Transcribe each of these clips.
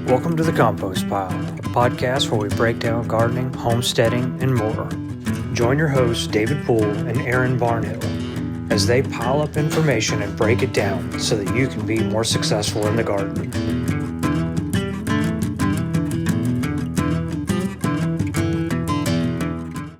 Welcome to the Compost Pile, a podcast where we break down gardening, homesteading, and more. Join your hosts, David Pool and Aaron Barnhill, as they pile up information and break it down so that you can be more successful in the garden.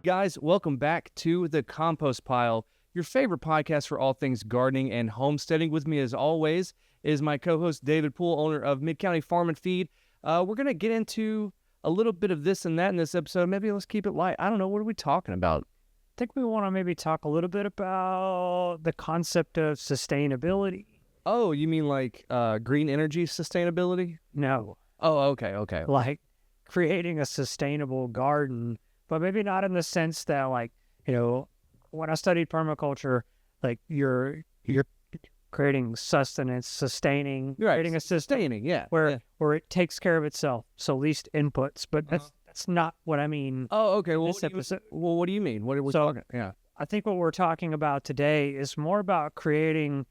Guys, welcome back to the Compost Pile, your favorite podcast for all things gardening and homesteading. With me, as always, is my co-host David Poole, owner of Mid-County Farm and Feed. We're going to get into a little bit of this and that in this episode. Maybe let's keep it light. I don't know. What are we talking about? I think we want to maybe talk a little bit about the concept of sustainability. Oh, you mean like green energy sustainability? No. Oh, okay. Like creating a sustainable garden, but maybe not in the sense that, like, you know, when I studied permaculture, like you're creating sustenance, sustaining, Right. creating a system Sustaining, yeah. where it takes care of itself, so least inputs. But that's not what I mean. Oh, okay. Well, This episode. what do you mean? What are we So- talking? Yeah. I think what we're talking about today is more about creating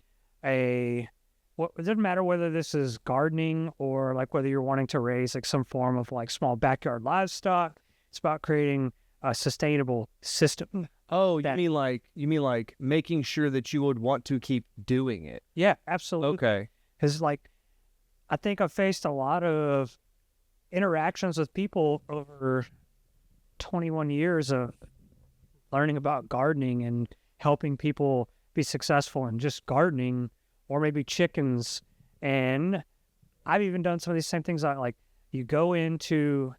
it doesn't matter whether this is gardening or like whether you're wanting to raise like some form of like small backyard livestock. It's about creating a sustainable system. Oh, That- you mean like making sure that you would want to keep doing it. Yeah, absolutely. Okay. Because like, I think I've faced a lot of interactions with people over 21 years of learning about gardening and helping people be successful in just gardening or maybe chickens. And I've even done some of these same things. Like you go into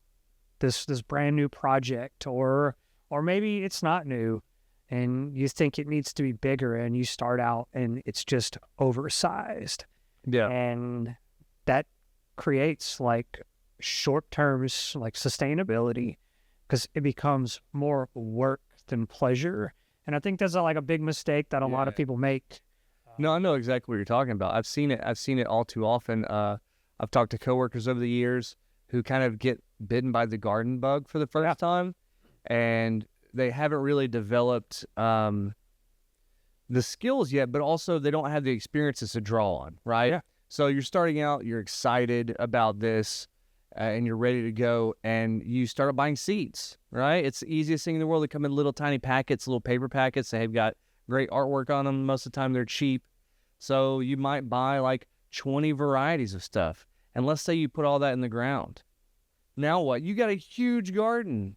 this brand new project or maybe it's not new and you think it needs to be bigger and you start out and it's just oversized. Yeah. And that creates like short-term like sustainability because it becomes more work than pleasure. And I think that's like a big mistake that a lot of people make. No, I know exactly what you're talking about. I've seen it all too often. I've talked to coworkers over the years who kind of get bitten by the garden bug for the first time, and they haven't really developed the skills yet, but also they don't have the experiences to draw on, right? Yeah. So you're starting out, you're excited about this, and you're ready to go, and you start buying seeds, right? It's the easiest thing in the world. They come in little tiny packets, little paper packets. They've got great artwork on them. Most of the time they're cheap. So you might buy like 20 varieties of stuff. And let's say you put all that in the ground. Now what? You got a huge garden,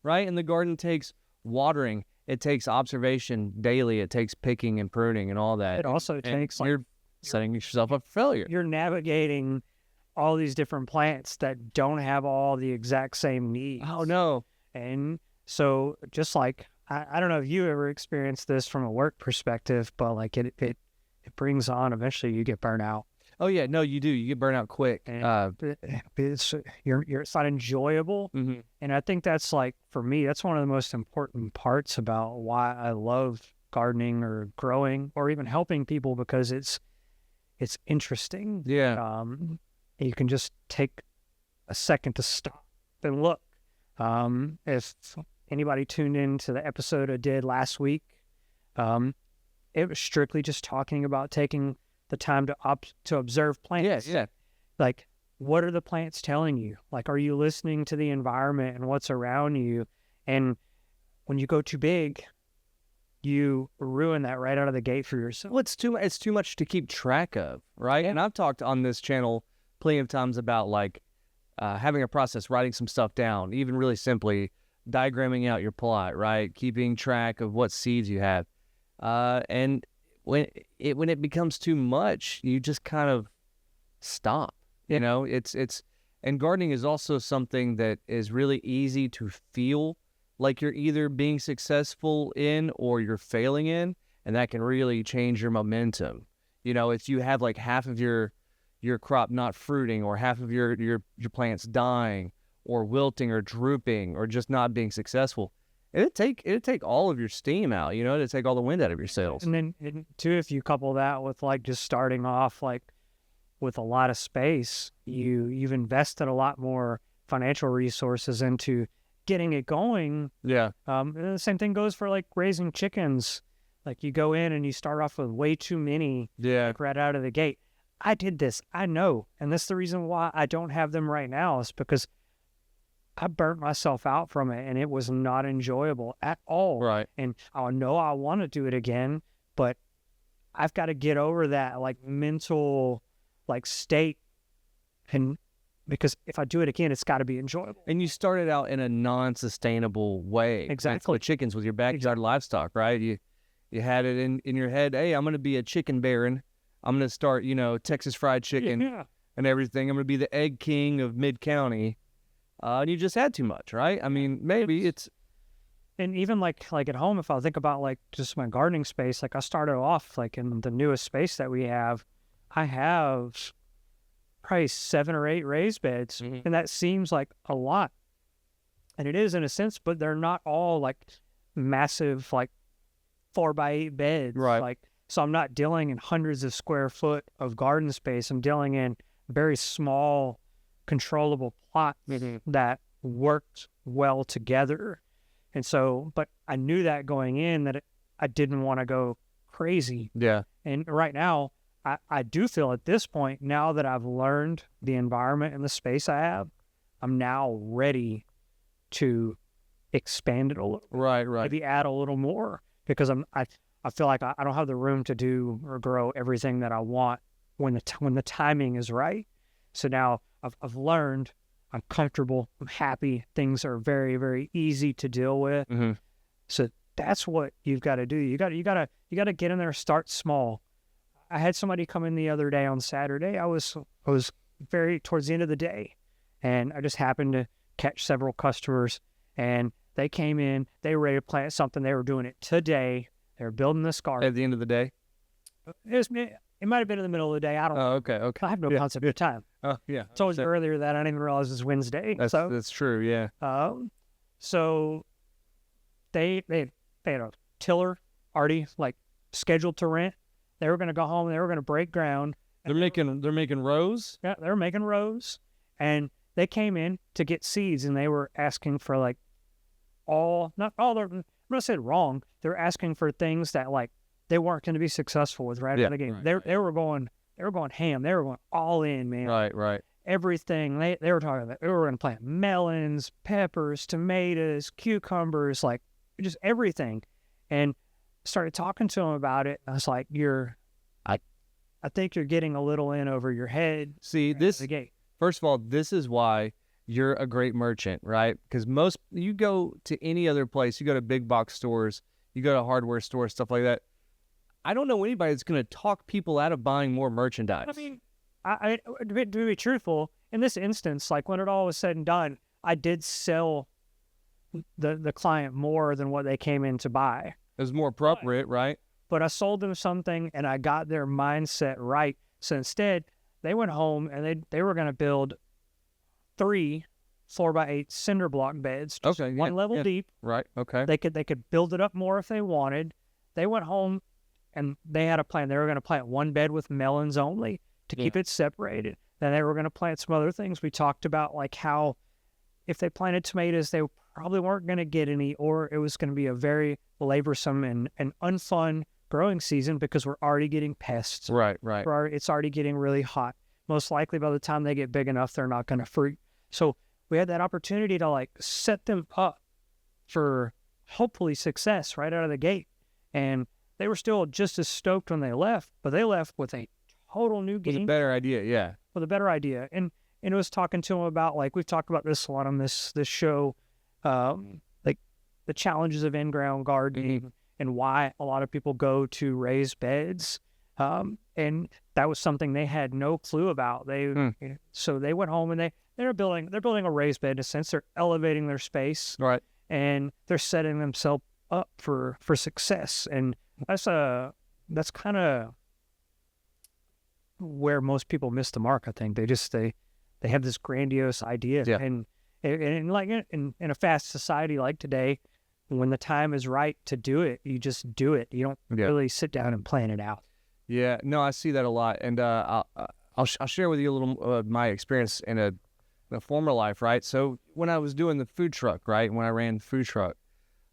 right? And the garden takes watering. It takes observation daily. It takes picking and pruning and all that. It also And takes like you're setting yourself up for failure. you're navigating all these different plants that don't have all the exact same needs. Oh, no. And so just like, I don't know if you ever experienced this from a work perspective, but like it brings on, eventually you get burnt out. Oh, yeah. No, you do. You get burnt out quick. And it's not enjoyable. Mhm. And I think that's like, for me, that's one of the most important parts about why I love gardening or growing or even helping people, because it's interesting. Yeah. You can just take a second to stop and look. If anybody tuned into the episode I did last week, it was strictly just talking about taking the time to observe plants. Yeah. Like, what are the plants telling you? Like, are you listening to the environment and what's around you? And when you go too big, you ruin that right out of the gate for yourself. Well, it's too much to keep track of, right? Yeah. And I've talked on this channel plenty of times about like having a process, writing some stuff down, even really simply diagramming out your plot, right? Keeping track of what seeds you have. And when it becomes too much, you just kind of stop. You know, and gardening is also something that is really easy to feel like you're either being successful in or you're failing in, and that can really change your momentum. You know, if you have like half of your crop not fruiting, or half of your plants dying or wilting or drooping or just not being successful, it'd take all of your steam out, you know, it'd take all the wind out of your sails. And then too, if you couple that with like just starting off like with a lot of space, you've invested a lot more financial resources into getting it going. Yeah. And the same thing goes for like raising chickens. Like you go in and you start off with way too many Yeah. like right out of the gate. I did this. I know. And that's the reason why I don't have them right now, is because I burnt myself out from it, and it was not enjoyable at all. Right. And I know I want to do it again, but I've got to get over that like mental like state, and because if I do it again, it's got to be enjoyable. And you started out in a non-sustainable way. Exactly. With chickens, with your backyard livestock, right? You had it in your head, hey, I'm going to be a chicken baron. I'm going to start, Texas fried chicken and everything. I'm going to be the egg king of mid-county. And you just had too much, right? I mean, maybe it's... And even like at home, if I think about like just my gardening space, like I started off like in the newest space that we have, I have probably 7 or 8 raised beds, and that seems like a lot, and it is in a sense, but they're not all like massive like 4x8 beds, right? Like, so I'm not dealing in hundreds of square foot of garden space. I'm dealing in very small, controllable plots that worked well together. And so, but I knew that going in that I didn't want to go crazy. Yeah. And right now, I do feel at this point, now that I've learned the environment and the space I have, I'm now ready to expand it a little. Right. Maybe add a little more, because I feel like I don't have the room to do or grow everything that I want when the timing is right. So now I've learned, I'm comfortable, I'm happy, things are very, very easy to deal with. So that's what you've got to do. You got to get in there, start small. I had somebody come in the other day on Saturday. I was very towards the end of the day, and I just happened to catch several customers, and they came in, they were ready to plant something. They were doing it today. They were building this garden. At the end of the day? It might have been in the middle of the day. I don't know. Oh, okay. I have no concept of time. Oh, yeah. It's always earlier that I didn't even realize it was Wednesday. That's true, yeah. So they had a tiller already like scheduled to rent. They were going to go home. They were going to break ground. They're making rows? Yeah, they were making rows. And they came in to get seeds, and they were asking for like not all their, I'm going to say it wrong. They were asking for things that like they weren't going to be successful with right out of the game. Right, they were going ham. They were going all in, man. Right. Everything. They were talking about, they were going to plant melons, peppers, tomatoes, cucumbers, like just everything. And started talking to him about it. I was like, I think you're getting a little in over your head. See, first of all, this is why you're a great merchant, right? Because you go to any other place, you go to big box stores, you go to hardware stores, stuff like that. I don't know anybody that's going to talk people out of buying more merchandise. I mean, to be truthful, in this instance, like when it all was said and done, I did sell the client more than what they came in to buy. It was more appropriate, right? But I sold them something, and I got their mindset right. So instead, they went home, and they were going to build 3 4x8 cinder block beds, just one level deep. Right. Okay. They could build it up more if they wanted. They went home, and they had a plan. They were going to plant one bed with melons only to keep it separated. Then they were going to plant some other things. We talked about like how if they planted tomatoes, they probably weren't going to get any, or it was going to be a very laborsome and unfun growing season because we're already getting pests. Right. It's already getting really hot. Most likely by the time they get big enough, they're not going to fruit. So we had that opportunity to like set them up for hopefully success right out of the gate. And they were still just as stoked when they left, but they left with a total new game. With a better idea, yeah. With a better idea. And it was talking to them about, like, we've talked about this a lot on this show, like the challenges of in-ground gardening and why a lot of people go to raised beds. And that was something they had no clue about. So they went home and they're building a raised bed in a sense. They're elevating their space. Right. And they're setting themselves up for success. And that's kind of where most people miss the mark, I think. They have this grandiose idea. Yeah. And like in a fast society like today, when the time is right to do it, you just do it. You don't really sit down and plan it out. Yeah, no, I see that a lot. And I'll share with you a little of my experience in a former life, right? So when I was doing the food truck, right, when I ran the food truck,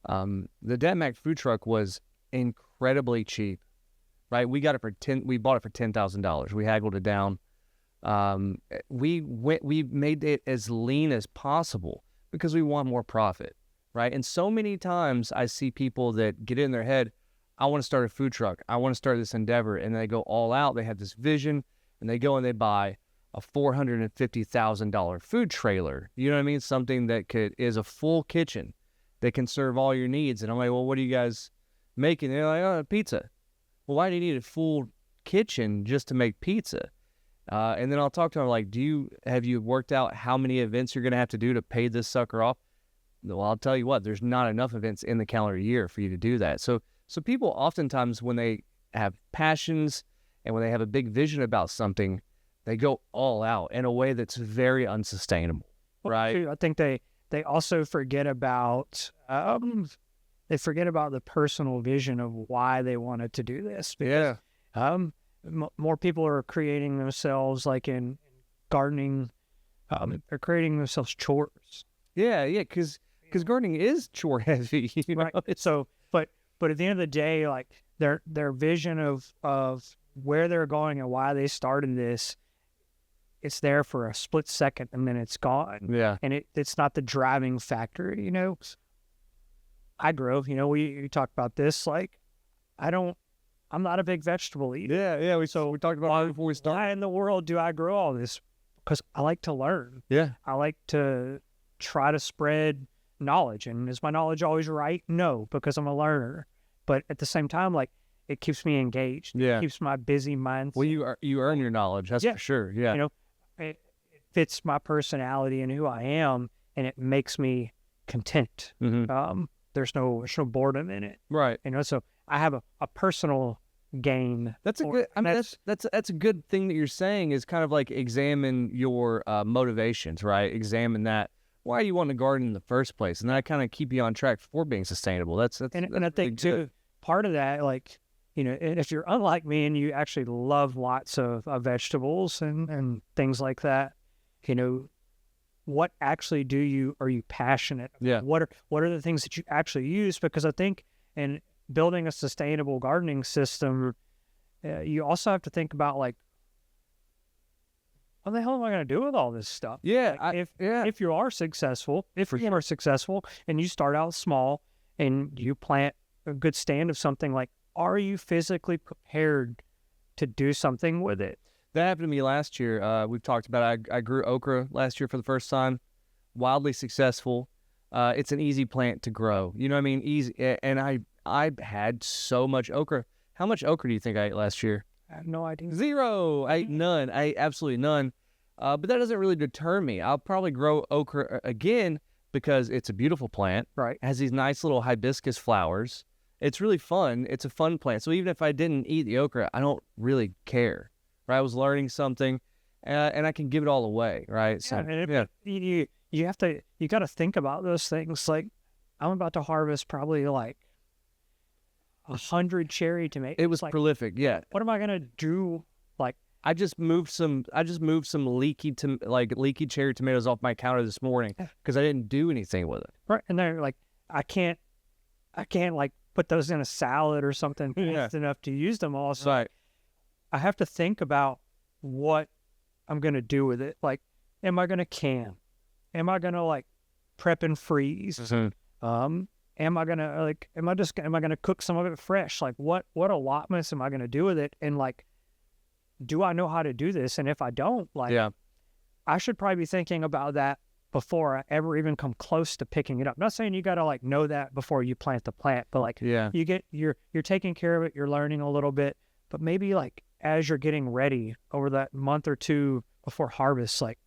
the Detmac food truck was incredibly cheap. right? We bought it for $10,000. We haggled it down. We made it as lean as possible because we want more profit, right? And so many times I see people that get in their head, I want to start a food truck. I want to start this endeavor. And they go all out. They have this vision and they go and they buy a $450,000 food trailer. You know what I mean? Something that is a full kitchen that can serve all your needs. And I'm like, well, what are you guys making? They're like, oh, pizza. Well, why do you need a full kitchen just to make pizza? And then I'll talk to them like, have you worked out how many events you're going to have to do to pay this sucker off? Well, I'll tell you what, there's not enough events in the calendar year for you to do that. So people oftentimes when they have passions and when they have a big vision about something, they go all out in a way that's very unsustainable, right? Well, I think they also forget about the personal vision of why they wanted to do this. Because, more people are creating themselves like in gardening. They're creating themselves chores. Yeah, because gardening is chore heavy, you know? Right. So, but at the end of the day, like their vision of where they're going and why they started this, it's there for a split second and then it's gone. Yeah. And it's not the driving factor, you know. I grow, you know, we talked about this, like I'm not a big vegetable eater. Yeah. We talked about it before we started. Why in the world do I grow all this? Because I like to learn. Yeah. I like to try to spread knowledge. And is my knowledge always right? No, because I'm a learner. But at the same time, like, it keeps me engaged. Yeah. It keeps my busy mind. Well, you earn your knowledge. That's for sure. Yeah. You know, it fits my personality and who I am, and it makes me content. Mm-hmm. There's no boredom in it. Right. You know, so I have a personal gain. That's a good. I mean, that's a good thing that you're saying is kind of like examine your motivations, right? Examine that. Why are you wanting to garden in the first place? And that kind of keep you on track for being sustainable. That's and I think too, part of that, like, you know, if you're unlike me and you actually love lots of vegetables and things like that, you know, what actually are you passionate about? Yeah. What are the things that you actually use? Because I think in building a sustainable gardening system, you also have to think about, like, what the hell am I going to do with all this stuff? Yeah. Like, if you are successful, and you start out small and you plant a good stand of something, like, are you physically prepared to do something with it? That happened to me last year. We've talked about it. I grew okra last year for the first time. Wildly successful. It's an easy plant to grow. You know what I mean? Easy. And I had so much okra. How much okra do you think I ate last year? I have no idea. 0. I ate none. I ate absolutely none. But that doesn't really deter me. I'll probably grow okra again because it's a beautiful plant. Right. It has these nice little hibiscus flowers. It's really fun. It's a fun plant. So even if I didn't eat the okra, I don't really care. Right? I was learning something, and I can give it all away. Right? So, you got to think about those things. Like, I'm about to harvest probably like 100 cherry tomatoes. It was like, prolific. Yeah. What am I gonna do? Like, I just moved some leaky cherry tomatoes off my counter this morning because I didn't do anything with it. Right, and they're like, I can't like put those in a salad or something fast enough to use them all. So right. I have to think about what I'm gonna do with it. Like, am I gonna can? Am I gonna like prep and freeze? Mm-hmm. Am I gonna cook some of it fresh? Like, what allotments am I gonna do with it? And like, do I know how to do this? And if I don't, like, I should probably be thinking about that before I ever even come close to picking it up. I'm not saying you gotta like know that before you plant the plant, but like, you're taking care of it, you're learning a little bit, but maybe like as you're getting ready over that month or two before harvest, like,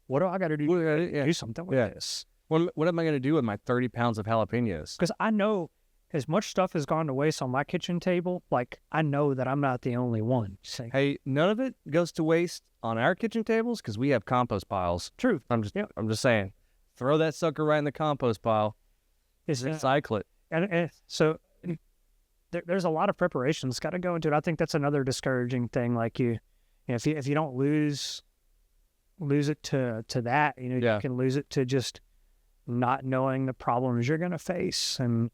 what do I got to do to do something with this? What am I going to do with my 30 pounds of jalapenos? Because I know as much stuff has gone to waste on my kitchen table, like, I know that I'm not the only one. Hey, none of it goes to waste on our kitchen tables because we have compost piles. True. I'm just saying, throw that sucker right in the compost pile. Recycle it. And so there's a lot of preparation that's got to go into it. I think that's another discouraging thing. Like, if you don't lose it to that, you can lose it to just not knowing the problems you're going to face. And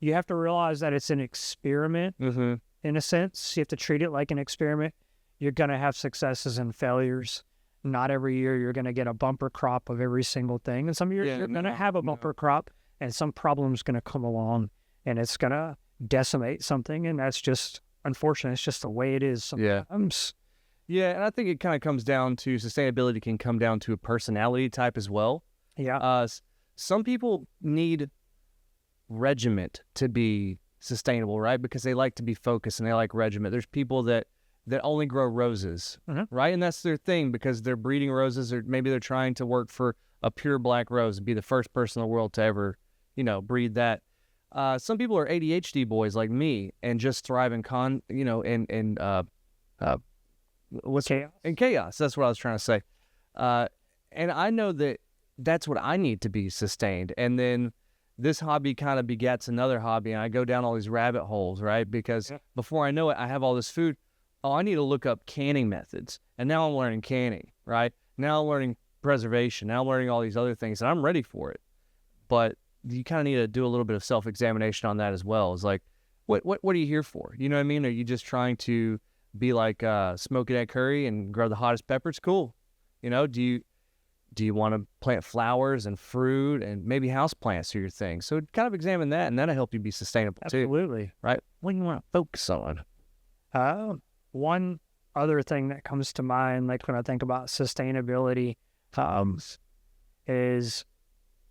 you have to realize that it's an experiment. Mm-hmm. in a sense. You have to treat it like an experiment. You're going to have successes and failures. Not every year you're going to get a bumper crop of every single thing. And some years you're going to have a bumper crop, and some problem's going to come along, and it's going to decimate something. And that's just unfortunate. It's just the way it is sometimes. Yeah, and I think it kind of comes down to sustainability can come down to a personality type as well. Yeah. Some people need regiment to be sustainable, right? Because they like to be focused and they like regiment. There's people that only grow roses, right? And that's their thing because they're breeding roses, or maybe they're trying to work for a pure black rose and be the first person in the world to ever, breed that. Some people are ADHD boys like me and just thrive in chaos. In chaos. That's what I was trying to say. And I know that's what I need to be sustained. And then this hobby kind of begets another hobby, and I go down all these rabbit holes, right? Because before I know it, I have all this food. Oh, I need to look up canning methods. And now I'm learning canning, right? Now I'm learning preservation. Now I'm learning all these other things, and I'm ready for it. But you kind of need to do a little bit of self-examination on that as well. It's like, what are you here for? You know what I mean? Are you just trying to be like Smoky Ed Curry and grow the hottest peppers? Cool. Do you want to plant flowers and fruit and maybe house plants are your thing? So kind of examine that, and that'll help you be sustainable too. Absolutely. Right? What do you want to focus on? One other thing that comes to mind, like when I think about sustainability, is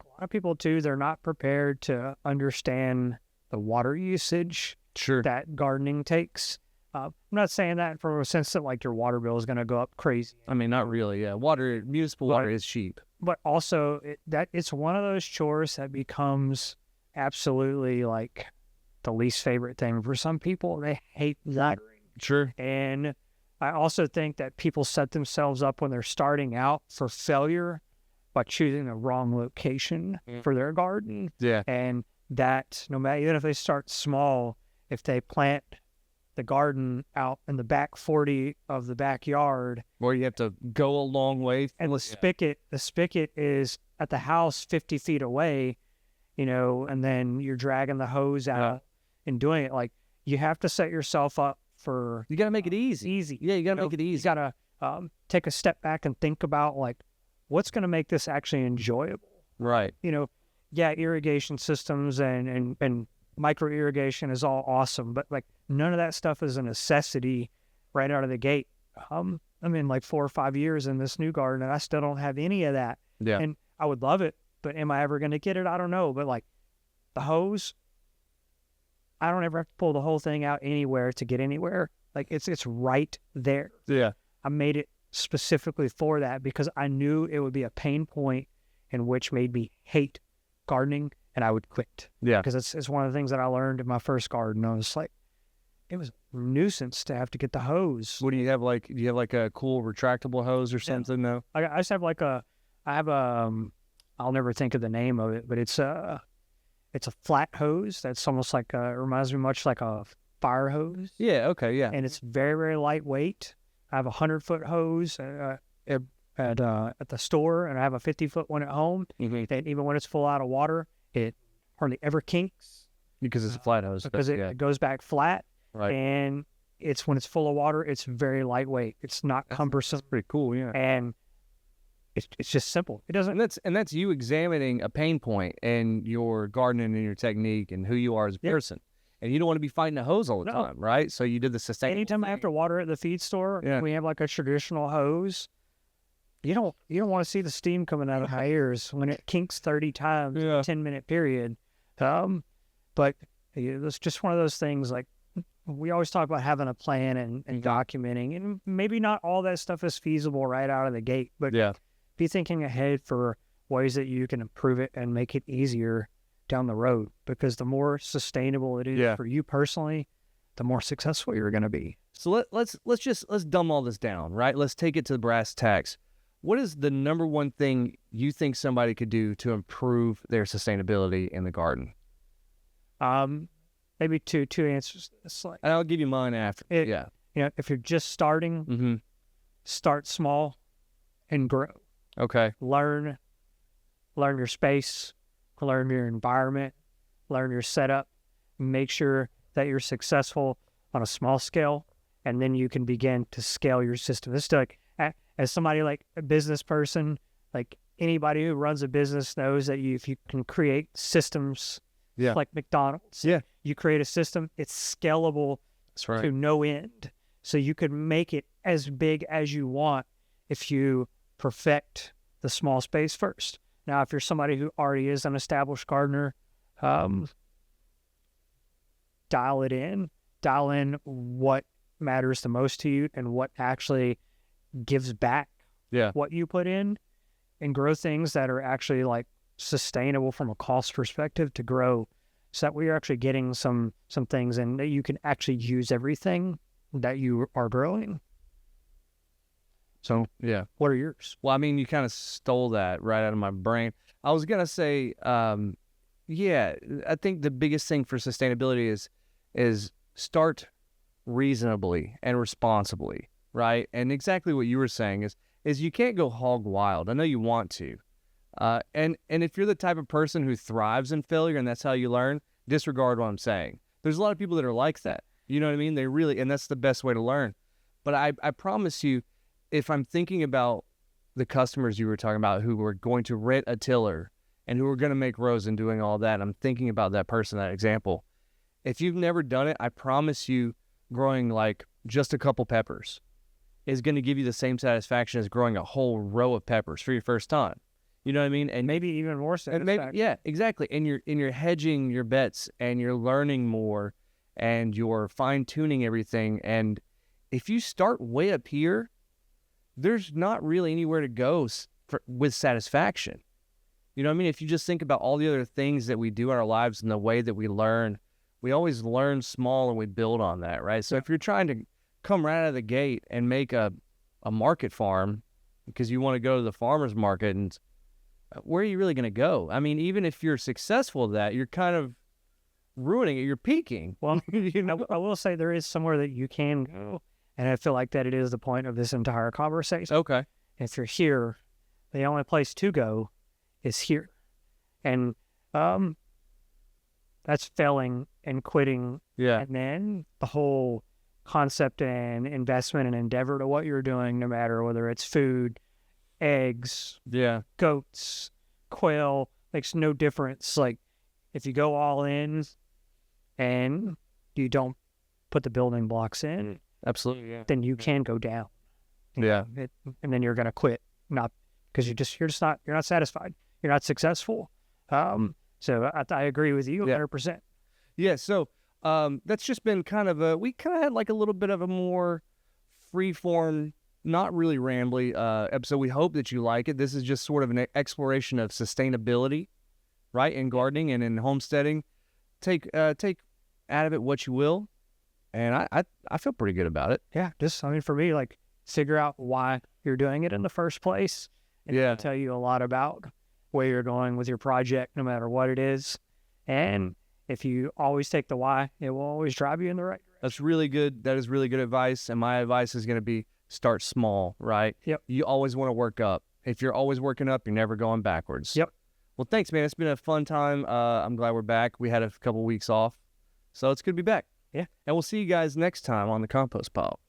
a lot of people too, they're not prepared to understand the water usage that gardening takes. I'm not saying that from a sense that like your water bill is going to go up crazy. I mean, not really. Yeah, municipal water is cheap, but also it's one of those chores that becomes absolutely like the least favorite thing for some people. They hate that. Sure. And I also think that people set themselves up when they're starting out for failure by choosing the wrong location for their garden. Yeah. And that no matter, even if they start small, if they plant the garden out in the back 40 of the backyard, where you have to go a long way, and the spigot is at the house 50 feet away, and then you're dragging the hose out and doing it. Like, you have to set yourself up for, you got to make it easy. Yeah, you got to make it easy. You got to take a step back and think about like, what's going to make this actually enjoyable? Right. Irrigation systems and micro irrigation is all awesome, but like none of that stuff is a necessity right out of the gate. I'm in like 4 or 5 years in this new garden, and I still don't have any of that. Yeah. And I would love it, but am I ever going to get it? I don't know. But like the hose, I don't ever have to pull the whole thing out anywhere to get anywhere. Like it's right there. Yeah. I made it specifically for that because I knew it would be a pain point, in which made me hate gardening, and I would quit. Yeah. Because it's one of the things that I learned in my first garden. I was like, it was a nuisance to have to get the hose. What do you have? Like, do you have like a cool retractable hose or something? No. I just have I'll never think of the name of it, but it's a flat hose that's almost like it reminds me much like a fire hose. Yeah. Okay. Yeah. And it's very, very lightweight. I have a 100-foot hose at the store, and I have a 50-foot one at home. Mm-hmm. And even when it's full out of water, it hardly ever kinks because it's a flat hose. Because it goes back flat. Right. And it's when it's full of water, it's very lightweight. It's not cumbersome. That's pretty cool. Yeah. And it's just simple. It doesn't. And that's you examining a pain point and your gardening and your technique and who you are as a person. And you don't want to be fighting a hose all the time, right? So you did the sustainable. Anytime I have to water at the feed store, we have like a traditional hose. You don't want to see the steam coming out of my ears when it kinks 30 times in a 10-minute period. But it's just one of those things. Like, we always talk about having a plan and documenting, and maybe not all that stuff is feasible right out of the gate, but be thinking ahead for ways that you can improve it and make it easier down the road, because the more sustainable it is for you personally, the more successful you're going to be. So let's dumb all this down, right? Let's take it to the brass tacks. What is the number one thing you think somebody could do to improve their sustainability in the garden? Maybe two answers. It's like, and I'll give you mine after. If you're just starting, start small and grow. Okay. Learn your space, learn your environment, learn your setup, make sure that you're successful on a small scale, and then you can begin to scale your system. This is like, as somebody like a business person, like anybody who runs a business knows that if you can create systems like McDonald's, you create a system, it's scalable to no end. So you could make it as big as you want if you perfect the small space first. Now, if you're somebody who already is an established gardener, dial in what matters the most to you and what actually gives back what you put in, and grow things that are actually like sustainable from a cost perspective to grow, so that we're actually getting some things and that you can actually use everything that you are growing. So what are yours? Well, I mean, you kind of stole that right out of my brain. I was gonna say, I think the biggest thing for sustainability is start reasonably and responsibly, right? And exactly what you were saying is you can't go hog wild. I know you want to, and if you're the type of person who thrives in failure and that's how you learn, disregard what I'm saying. There's a lot of people that are like that. You know what I mean? They really, and that's the best way to learn. But I promise you, if I'm thinking about the customers you were talking about who were going to rent a tiller and who were going to make rows and doing all that, I'm thinking about that person, that example. If you've never done it, I promise you, growing like just a couple peppers is going to give you the same satisfaction as growing a whole row of peppers for your first time. You know what I mean? And maybe even more satisfaction. Yeah, exactly. And you're hedging your bets and you're learning more and you're fine tuning everything. And if you start way up here, there's not really anywhere to go with satisfaction. You know what I mean? If you just think about all the other things that we do in our lives and the way that we learn, we always learn small and we build on that, right? So if you're trying to come right out of the gate and make a market farm because you want to go to the farmer's market, and where are you really going to go? I mean, even if you're successful at that, you're kind of ruining it. You're peaking. Well, I will say there is somewhere that you can go. And I feel like that it is the point of this entire conversation. Okay. If you're here, the only place to go is here. And that's failing and quitting. Yeah. And then the whole concept and investment and endeavor to what you're doing, no matter whether it's food, eggs, goats, quail, makes no difference. Like, if you go all in and you don't put the building blocks in, absolutely, then you can go down. Yeah. And then you're going to quit, not because you're not satisfied. You're not successful. So I agree with you 100%. Yeah. So that's just been kind of we kind of had like a little bit of a more free form, not really rambly episode. We hope that you like it. This is just sort of an exploration of sustainability, right? In gardening and in homesteading. Take out of it what you will. And I feel pretty good about it. Yeah, for me, like, figure out why you're doing it in the first place. And it'll tell you a lot about where you're going with your project, no matter what it is. And if you always take the why, it will always drive you in the right direction. That's really good. That is really good advice. And my advice is going to be start small, right? Yep. You always want to work up. If you're always working up, you're never going backwards. Yep. Well, thanks, man. It's been a fun time. I'm glad we're back. We had a couple weeks off, so it's good to be back. Yeah. And we'll see you guys next time on the Compost Pile.